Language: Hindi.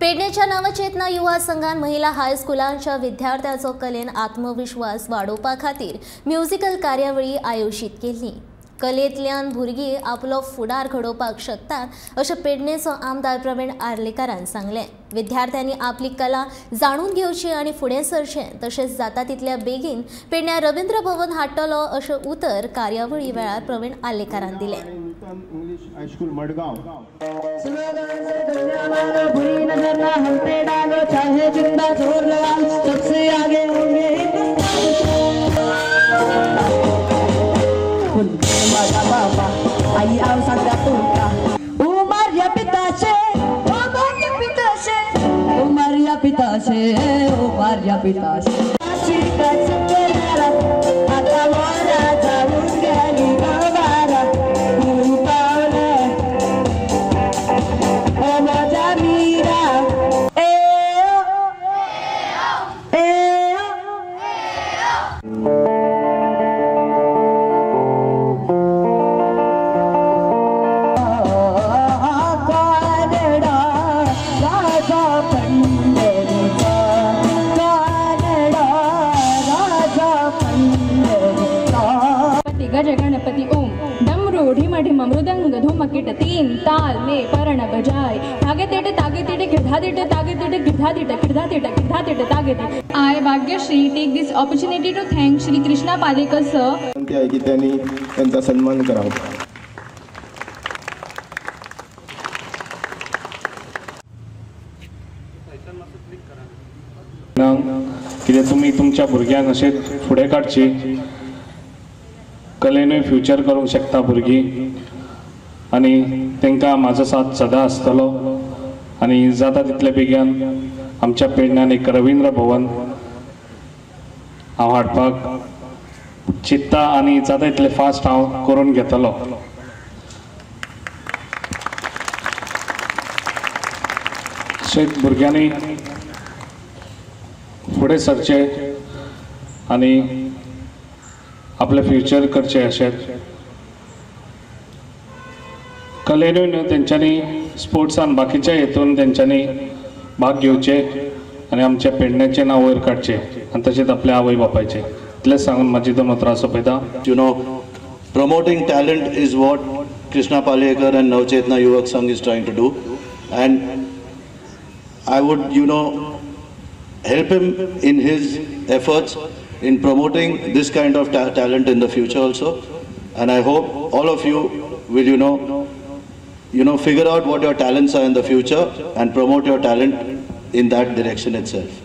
पेडणेच्या नवचेतना युवा संघान महिला हायस्कुलांच्या विद्यार्थ्यांचो कलेन आत्मविश्वास वाडोवपा खातीर म्युझिकल कार्यावळी आयोजित केली। कलेंतल्यान भुरगीं आपलो फुडार घडोवपाक शकतात अशें पेडणेचो आमदार प्रवीण आर्लेकरान सांगलें। विद्यार्थ्यांनी आपली कला जाणून घेवची आनी फुडें सरचें, तशेंच जाता तितल्या बेगीन पेडण्यां रवींद्र भवन हाडटलो अशें उतर कार्यावळी वेळार प्रवीण आर्लेकरान दिलें। गज गणपति ओम डमरू ढिम ढिम मृदंग धूमकिट तीन ताल में पर्ण बजाए तागे तेटे गिरधा तेटे तागे तेटे गिरधा तेटे तागे तेटे। I Bhagyashree take this opportunity to thank Shri Krishna Palekar sir की त्यांनी त्यांचा सन्मान करावा। कित्याक तुमी तुमच्या भुरग्यांक अशें फुडें काडची, कलेनूय फ्युचर करूंक शकता भुरगीं आनी तांकां म्हाजो साथ सदां आसतलो। आनी जाता तितले बेगीन आमच्या पेडण्यान एक रवींद्र भवन हांव हाडपाक चिंत्ता आनी जाता तितले फास्ट हांव करून घेतलो। अशेंच भुरग्यांनी फुडें सरचे आनी आपले फ्युचर करचे। अशेंच कलेनूय न्हू तेंच्यांनी स्पोर्ट्सान बाकीच्या हेतून तेंच्यांनी भाग घेवचे आनी आमच्या पेडण्याचें नांव वयर काडचें आनी तशेंच आपल्या आवय बापायचें। इतलें सांगून म्हाजी 2 उतरां सोंपयता। Promoting talent is what Krishna Palekar and Navchetna Yuvak Sangh is trying to do, and I would help him in his efforts in promoting this kind of talent in the future also. And I hope all of you will figure out what your talents are in the future and promote your talent in that direction itself.